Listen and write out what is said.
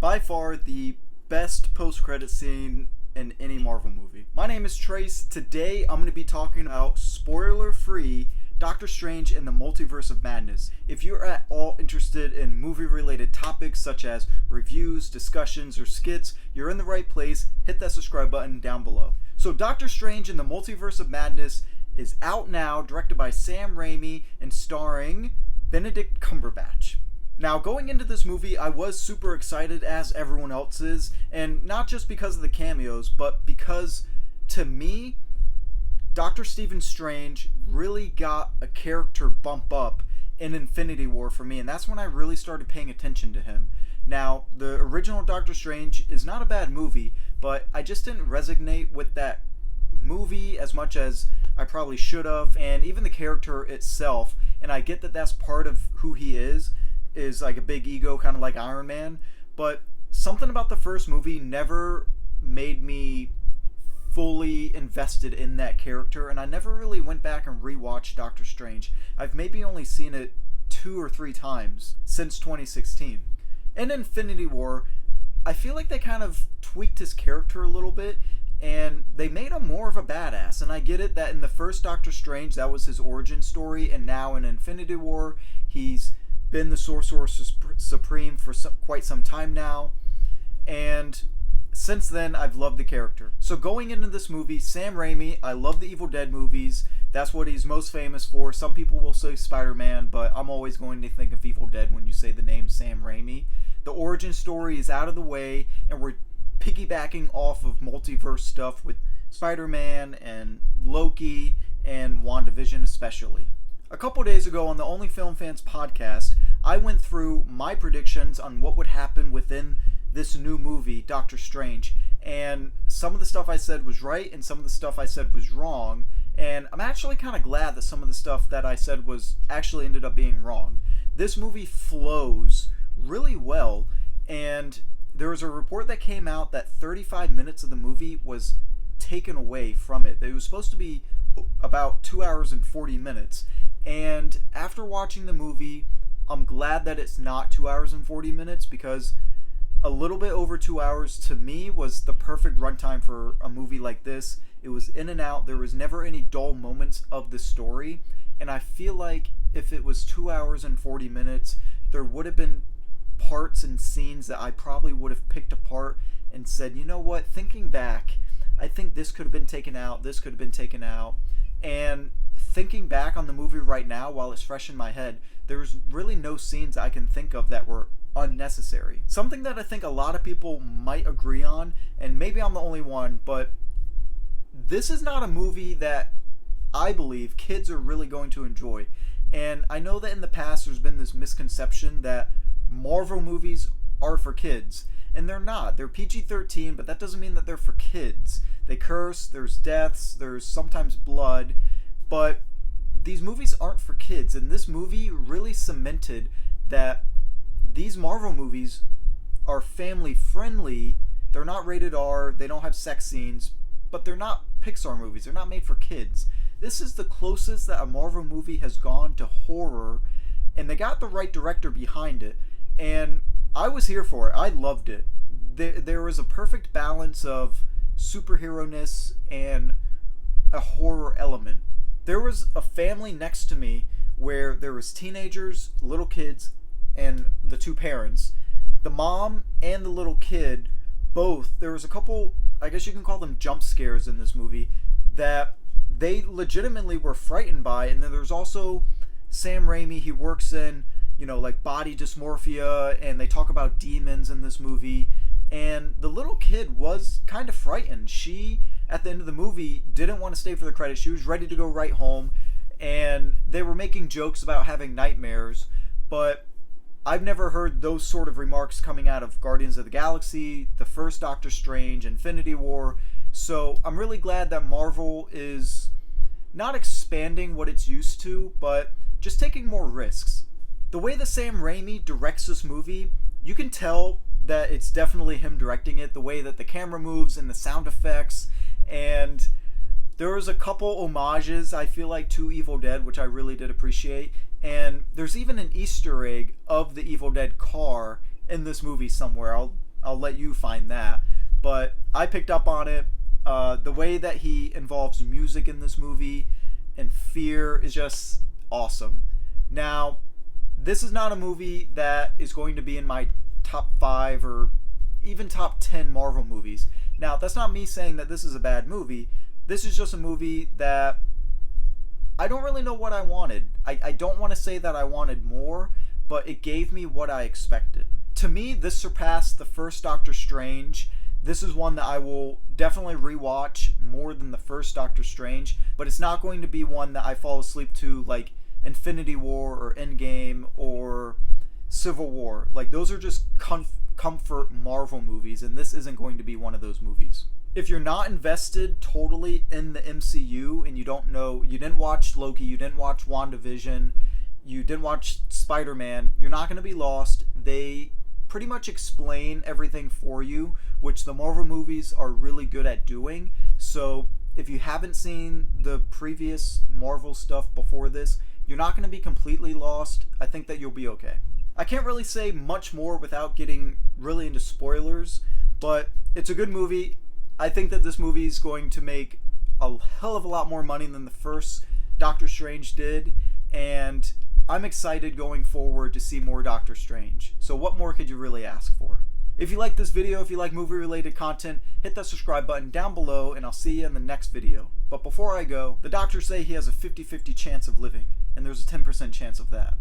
by far the best post-credit scene in any Marvel movie. My name is Trace. Today I'm going to be talking about spoiler-free Doctor Strange and the Multiverse of Madness. If you're at all interested in movie-related topics such as reviews, discussions, or skits, you're in the right place. Hit that subscribe button down below. So Doctor Strange and the Multiverse of Madness is out now, directed by Sam Raimi and starring Benedict Cumberbatch. Now, going into this movie, I was super excited, as everyone else is, and not just because of the cameos, but because, to me, Dr. Stephen Strange really got a character bump up in Infinity War for me, and that's when I really started paying attention to him. Now, the original Doctor Strange is not a bad movie, but I just didn't resonate with that movie as much as I probably should have, and even the character itself, and I get that that's part of who he is like a big ego, kind of like Iron Man, but something about the first movie never made me fully invested in that character, and I never really went back and rewatched Doctor Strange. I've maybe only seen it 2 or 3 times since 2016. In Infinity War, I feel like they kind of tweaked his character a little bit, and they made him more of a badass. And I get it that in the first Doctor Strange, that was his origin story, and now in Infinity War, he's been the Sorcerer Supreme for quite some time now, and since then I've loved the character. So going into this movie, Sam Raimi, I love the Evil Dead movies. That's what he's most famous for. Some people will say Spider-Man, but I'm always going to think of Evil Dead when you say the name Sam Raimi. The origin story is out of the way, and we're piggybacking off of multiverse stuff with Spider-Man and Loki and WandaVision especially. A couple days ago on the Only Film Fans podcast, I went through my predictions on what would happen within this new movie, Doctor Strange, and some of the stuff I said was right and some of the stuff I said was wrong, and I'm actually kind of glad that some of the stuff that I said was actually ended up being wrong. This movie flows really well, and there was a report that came out that 35 minutes of the movie was taken away from it. It was supposed to be about 2 hours and 40 minutes. And after watching the movie, I'm glad that it's not 2 hours and 40 minutes, because a little bit over 2 hours to me was the perfect runtime for a movie like this. It was in and out. There was never any dull moments of the story. And I feel like if it was 2 hours and 40 minutes, there would have been parts and scenes that I probably would have picked apart and said, you know what, thinking back, I think this could have been taken out, this could have been taken out. And thinking back on the movie right now while it's fresh in my head, there's really no scenes I can think of that were unnecessary. Something that I think a lot of people might agree on, and maybe I'm the only one, but this is not a movie that I believe kids are really going to enjoy. And I know that in the past there's been this misconception that Marvel movies are for kids, and they're not. They're PG-13, but that doesn't mean that they're for kids. They curse, there's deaths, there's sometimes blood, but these movies aren't for kids, and this movie really cemented that these Marvel movies are family friendly. They're not rated R, they don't have sex scenes, but they're not Pixar movies. They're not made for kids. This is the closest that a Marvel movie has gone to horror, and they got the right director behind it, and I was here for it. I loved it. There was a perfect balance of superhero-ness and a horror element. There was a family next to me where there was teenagers, little kids, and the 2 parents. The mom and the little kid, both, there was a couple, I guess you can call them jump scares in this movie, that they legitimately were frightened by. And then there's also Sam Raimi. He works in, like body dysmorphia, and they talk about demons in this movie. And the little kid was kind of frightened. She, at the end of the movie, didn't want to stay for the credits. She was ready to go right home, and they were making jokes about having nightmares, but I've never heard those sort of remarks coming out of Guardians of the Galaxy, the first Doctor Strange, Infinity War. So I'm really glad that Marvel is not expanding what it's used to, but just taking more risks. The way that Sam Raimi directs this movie, you can tell that it's definitely him directing it. The way that the camera moves and the sound effects, and there was a couple homages, I feel like, to Evil Dead, which I really did appreciate. And there's even an Easter egg of the Evil Dead car in this movie somewhere. I'll I'll let you find that. But I picked up on it. The way that he involves music in this movie and fear is just awesome. Now, this is not a movie that is going to be in my top 5 or even top 10 Marvel movies. Now, that's not me saying that this is a bad movie. This is just a movie that I don't really know what I wanted. I don't want to say that I wanted more, but it gave me what I expected. To me, this surpassed the first Doctor Strange. This is one that I will definitely rewatch more than the first Doctor Strange, but it's not going to be one that I fall asleep to like Infinity War or Endgame or Civil War. Like, those are just comfort Marvel movies, and this isn't going to be one of those movies. If you're not invested totally in the MCU and you don't know, you didn't watch Loki, you didn't watch WandaVision, you didn't watch Spider-Man, you're not going to be lost. They pretty much explain everything for you, which the Marvel movies are really good at doing. So if you haven't seen the previous Marvel stuff before this, you're not going to be completely lost. I think that you'll be okay. I can't really say much more without getting really into spoilers, but it's a good movie. I think that this movie is going to make a hell of a lot more money than the first Doctor Strange did, and I'm excited going forward to see more Doctor Strange. So what more could you really ask for? If you like this video, if you like movie-related content, hit that subscribe button down below, and I'll see you in the next video. But before I go, the doctors say he has a 50-50 chance of living, and there's a 10% chance of that.